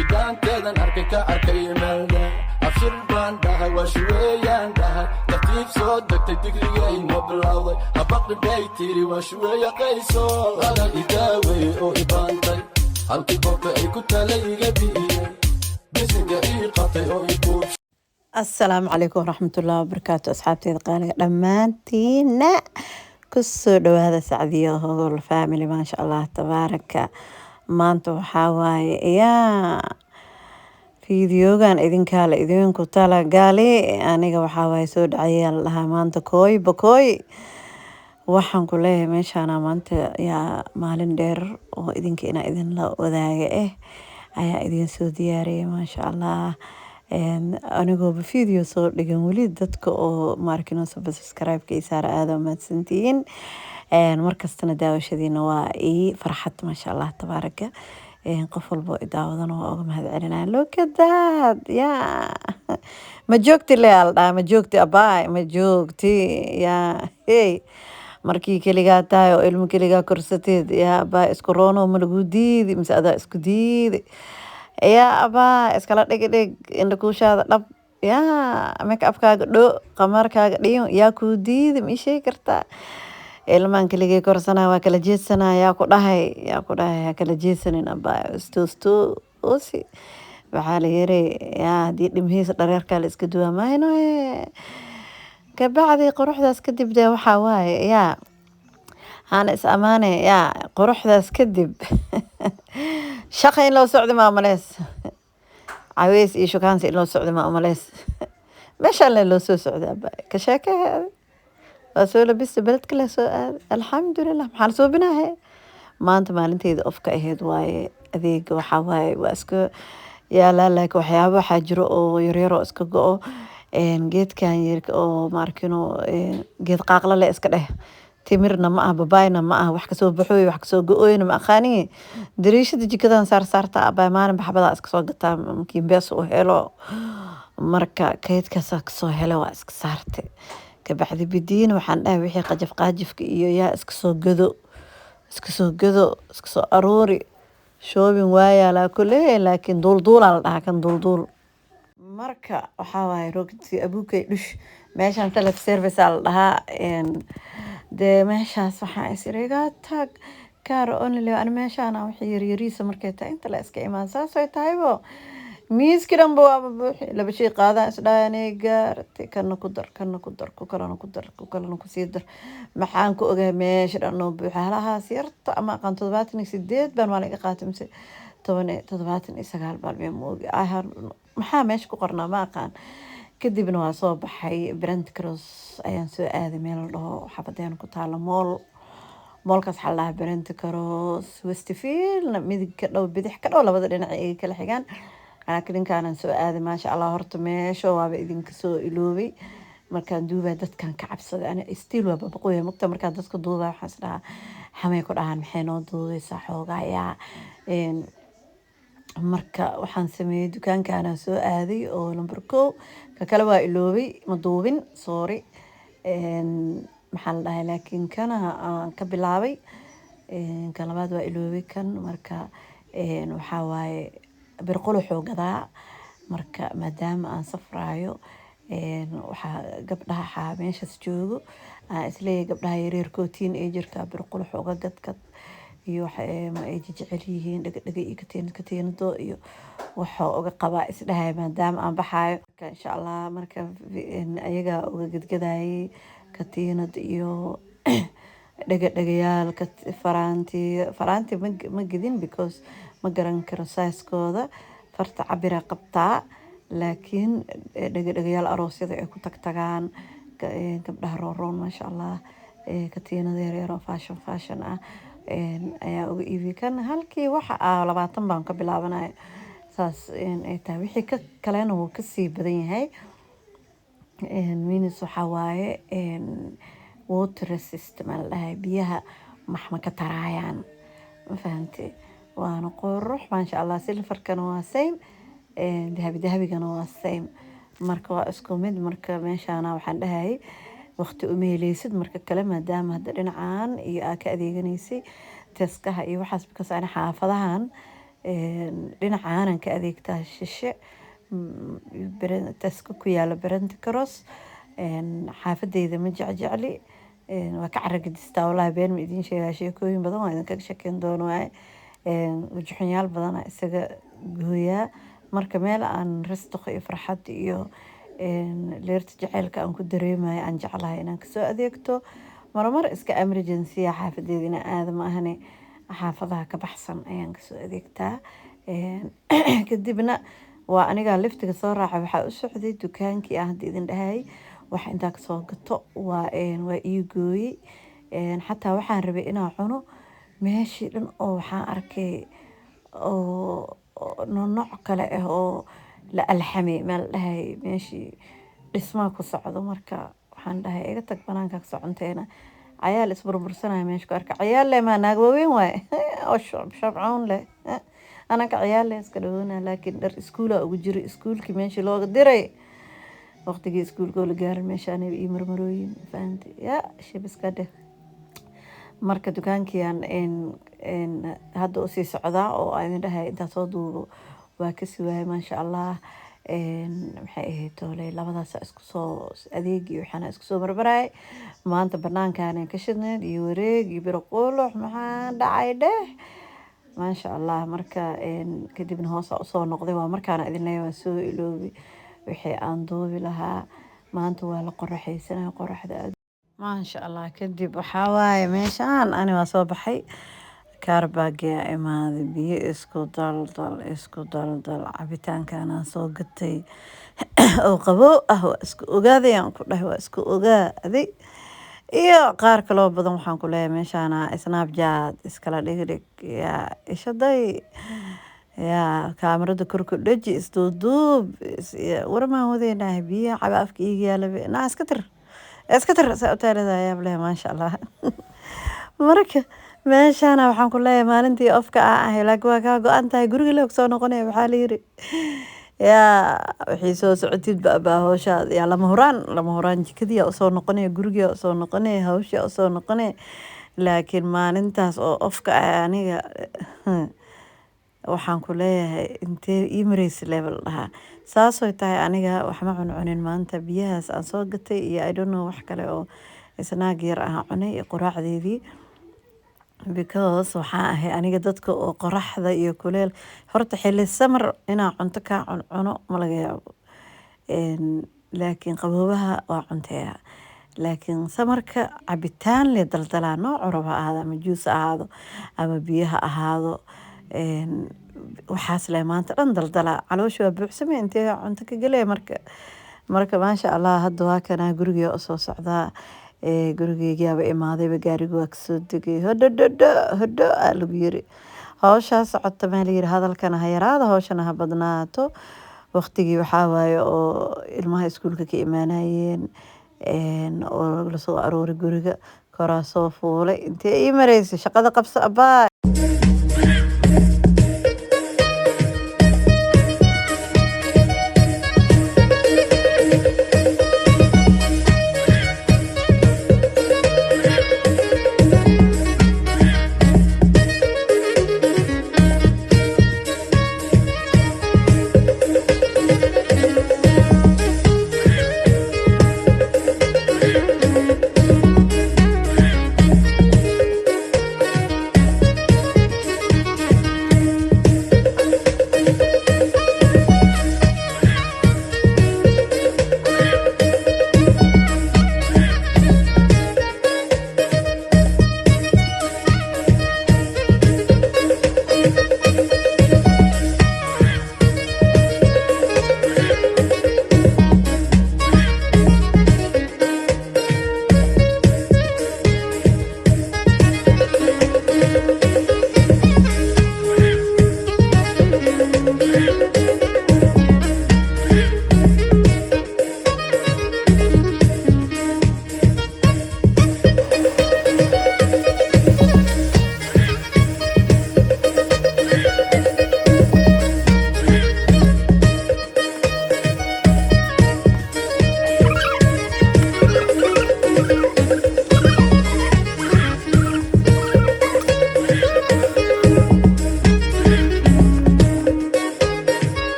idaankeedan arkay ka arkay meelde abshir baan dhahay waa shuweeyaan dhahay tartiib soo degtay digrigay ma bilowday habaqdhibay tiri waa shuweeya qayso adag idaawey oo ibaantay halkii bobta ay ku talay iga bi'iyey bisinka ii qatay oo ikuub. asalaamu calaykum waraxmatullaahi wabarakaatu asxaabteeda qaaliga dhammaantiina kusoo dhawaada sacdiyo hogol family maasha allah tabaaraka. maanta waxaa waaye fiidiyoogan idinkaale idinku talagali aniga waxaa waaye soo dhacayaa la dhahaa maanta kooy bakooy waxaan ku leeyahay meeshaana maanta yaa maalin dheer oo idinka inaa idinla wadaaga ayaa idin soo diyaariyay maasha allah. anigooba video soo dhigan weli dadka oo maarkino subscribe-ka ii saara aada mahadsantihiin. markastana daawashadiina waa ii farxad maasha allah tabaaraka. qof walbo i daawadana waa uga mahad celinaya lokadaad yaa ma joogti leal dhaa ma joogti abaay ma joogti yaa hey markii keligaa tahay oo ilmo keligaa korsateed yaa abaay isku roono ma lagu diidi mise adaa isku diidi yaa abaa iskala dhigdhig indhakuushaada dhab yaa make afkaaga dho qamarkaaga dhiyo yaa kuu diidi ma ii sheegi kartaa ilmaan keligay korsanaa waa kala jeedsanaa yaa ku dhahay yaa kala jeedsanin abaa istoosto osi waxaa la yiri yaa haddii dhimhiisa dhareerkaa la iska duwaa mayno kabacdi quruxdaas kadib dee waxaa waaye yaa hana is amaane yaa quruxdaas kadib shaqa in loo socdo ma umaleys caweys iyo shukaansi in loo socdo ma umaleys meeshaan le loo soo socda abaa ka sheekeheeda waa soo labista beledka la soo aaday alxamdulilah maxaan soo binaahay maanta maalinteeda ofka ahayd waaye adeega waxaa waaye waa iska yaalaa laakiin waxyaaba waxaa jiro oo yaryaroo iska go-o geedkan yarka oo maarkino geed qaaqla le iska dheh timirna ma ah babaayna ma ah wax kasoo baxooy wax kasoo go-ooyna ma aqaaniye dariishada jikadan saarta abaa maalin baxbadaa iska soo gataa markii bees u helo marka keydkaasa kasoo hele waa iska saartay kabacdi bidiin waxaan dhahay wixii qajaf qaajifka iyo yaa iska soo gado iska soo aruuri shoobin waayaalaa kulee laakiin duulduulaa la dhahaa kan duulduul marka waxaa waaye rogti abuukay dhush meeshaan tele service aa la dhahaa dee meeshaas waxaa isirigaa tag kaara only ani meeshaana wixii yaryariisa markay tahay inta la iska imaan saasay tahaybo miiski dhanba waaba buuxi laba shay qaadaan isdhaanay gaartay kana ku dar ku kalena ku dar ku kalena kusii dar maxaan ku ogahay meesha dhan noo buuxa halahaas yarta ama aqaan 78 baan waa laga qaatay mise 79 baan ma moogi maxaa meesha ku qornaa ma aqaan. kadibna waa soo baxay Brent Cross ayaan soo aaday meel la dhaho xabadeen ku taala moolkaas waxaa la dhahaa Brent Cross Westfield midig ka dhow bidix ka dhow labada dhinac ay kala xigaan. kalinkaanan soo aaday maasha allah horta meesha waaba idinka soo iloobay markaan duubaa dadkan ka cabsaday ani still waa babaqooya mugta markaan dadka duubaa waxaan is dhahaa xamay ku dhahaan maxay noo duubaysaa xoogaa yaa marka waxaan sameeyey dukaankaana soo aaday oo number 1 ka kale waa iloobay ma duubin sorry maxaan la dhahay laakiin kana aan ka bilaabay kan labaad waa iloobay kan marka waxaa waaye birquluxoo gadaa marka maadaama aan safraayo waxaa gabdhaha meeshaas joogo isleeyahay gabdhaha yareerkoo teen agerka birqulux uga gadgad iyo ma ay jecel yihiin dhaga iyo katiinado iyo waxa uga qabaa isdhahay maadaama aan baxaayo insha allah marka ayaga uga gadgadayay katiinad iyo dhagayaal faraanti ma gedin because ma garan karo size-kooda farta cabira qabtaa laakiin dhagayaal aroosyada ay ku tagtagaan gabdhaha rooroon maasha allah katiinada yaryar oo fashion ah ayaa uga iibi kan halkii waxa 20 baan ka bilaabanaya saas ay tahay wixii ka kalena wuu ka sii badan yahay minis waxa waaye water system la dhahay biyaha maxma ka taraayaan ma fahantay waana qurux maasha allah silfarkana waa same dahabigana waa same marka waa isku mid marka meeshaana waxaan dhahay waqti uma helaysid marka kale maadaama hadda dhinacaan iyo aa ka adeeganaysay teskaha iyo waxaas because ani xaafadahan dhinacaanan ka adeegtaa shishe teska ku yaala Brent Cross xaafadeyda ma jecli waa ka caragadistaa wallaahi been ma idiin sheegaa sheekooyin badan waa idinkaga sheekeyn doono waaye wajixinyaal badana isaga gooyaa marka meel aan rastiq iyo farxad iyo leerta jaceylka aan ku dareemayo aan jeclahay inaan kasoo adeegto marmar iska emergency xaafadeeda inaan aada ma ahane xaafadaha ka baxsan ayaan kasoo adeegtaa kadibna waa anigaa liftiga soo raacay waxaa u socday dukaankii aan hadda idin dhahay wax intaa kasoo gato waa ii gooyey xataa waxaan rabay inaan cuno meeshii dhan oo waxaan arkay oo nooc kale ah oo la alxamay meel dhahay meeshii dhismaa ku socdo marka waxaan dhahay iga tag banaanka kasoo cunteena cayaal isburbursanaya meesha ku arka cayaal leh maa naag waaweyn waaye oo shabcoon leh anaka cayaal leh iska dhawoona laakiin dhar iskuula ugu jiro iskuulkii meeshii looga diray waqtigii iskuulka oo la gaarin meeshaan iyo marmarooyin fahamtay yaa shibiska dheh marka dukaankiyaan hadda usii socdaa oo aan dhahay intaa soo duubo waa kasii waayay maasha allah maxay ahayd tooley labadaas isku soo adeegi waxaana isku soo barbaray maanta banaankaan ka shidneed iyo wareeg iyo birqulux maxaa dhacay dheh maasha allah marka kadibna hoos usoo noqday waa markaana idin leeyahay waa soo iloobi wixii aan duubi lahaa maanta waa la qoraxaysanaa qoraxda maasha allah kadib waxaa waaye meeshaan ani waa soo baxay kaarbaagiyaa imaaday biyo isku daldal cabitaankaanaan soo gatay oo qabow ah waa isku ogaaday aan ku dhahay waa isku ogaaday iyo qaar kaloo badan waxaan ku leeyahay meeshaana snapchat iskala dhigdhig yaa ishaday yaa kaamirada korku dhaji isduuduub waramaan wadeynahay biyo caba afka iiga yaalabe naa iska tir saa u taalada ayaab leh maasha allah marka meeshaana waxaan ku leeyahay maalintii ofka ahay laakiin waa kaa go-an tahay guriga leog soo noqonaya waxaa layiri yaa wixii soo socotid baa howshaad yaa lama huraan jikadiya usoo noqonaya guriga usoo noqonaya hawsha usoo noqonaya laakiin maalintaas oo ofka ah aniga waxaan ku leeyahay intee imaraysa level dhahaa saasoo tahay aniga waxma cuncunin maanta biyahaas aan soo gatay iyo I don't know wax kale oo snaag yar ah cunay qoraacdeedii because waxaa ahay aniga dadka oo qoraxda iyo kuleel horta xilli samar inaa cunto kaa cuncuno ma laga yaabo laakiin qaboobaha waa cunteeya laakiin samarka cabitaan le daldalaa noocu raba ahaado ama juus ahaado ama biyaha ahaado waxaas le maanta dhan daldalaa caloosha waa buuxsamay intee cunto ka gelaya marka maasha allah hadda waa kanaa guriga usoo socdaa gurigeygaaba imaadayba gaariga waa kasoo degay hodho aa lagu yiri hawshaa socota maa layiri hadalkana ha yaraada hawshana ha badnaato waqtigii waxaa waaye oo ilmaha iskuulka ka imaanayeen oo lasoo arooray guriga koraa soo fuulay intee ii maraysay shaqada qabso abaa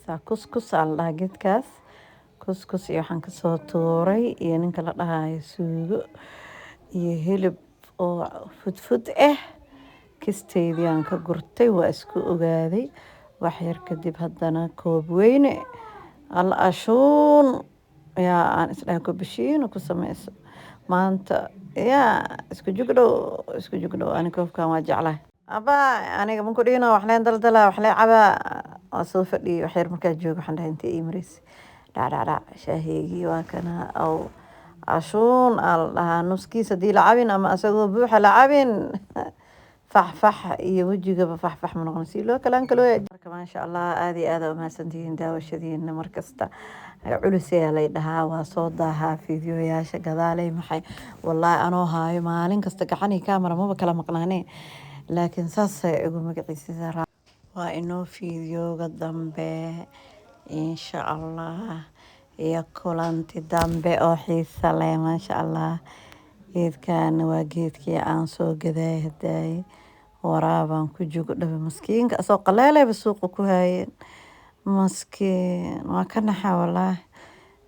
arkaysaa kuskus aa la dhahaa geedkaas kuskus iyo waxaan kasoo tuuray iyo ninka la dhahayo suugo iyo hilib oo fudfud ah kisteydii aan ka gurtay waa isku ogaaday waxyar kadib haddana koob weyne alla ashuun yaa aan isdhaha kobashiino ku sameyso maanta yaa isku jugdhow ani koobkan waa jeclahay abaa aniga manku dhihino waxleen daldalaa waxlee cabaa waa soo fadhiyay waxyar markaa jooga waxaan dhahay inta ii maraysa dhacdhacdhac shaaheygii waa kana aw ashuun aa la dhahaa nuskiis haddii la cabin ama asagoo buuxa la cabin faxfax iyo wejigaba faxfax ma noqon si loo kalaan kaloo marka maasha allah aad iyo aad umahadsantihiin daawashadiina markasta culuseyaa lay dhahaa waa soo daahaa fiidiyoyaasha gadaaley maxay wallaahi anoo haayo maalin kasta gacanii kaamara maba kala maqnaanee laakiin saasay igu magaciisa waa inoo fiidiyooga dambe insha allah iyo kulanti dambe oo xiisa leh maasha allah geedkan waa geedkii aan soo gaday hadaaye waraabaan ku jogo dhabe maskiinka asoo qaleeleyba suuqa ku haayeen maskiin waa ka naxa wallaahi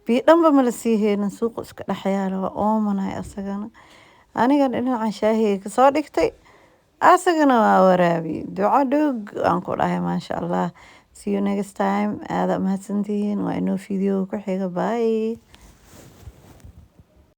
bii dhanba mala sii heenin suuqa iska dhexyaala waa oomanahay asagana aniga dhinacan shaahiga kasoo dhigtay asagana waa waraabi duco dhog aan ku dhahay maasha allah see you next time aada mahadsantihiin waa inoo fiidiyooga ku xiga bye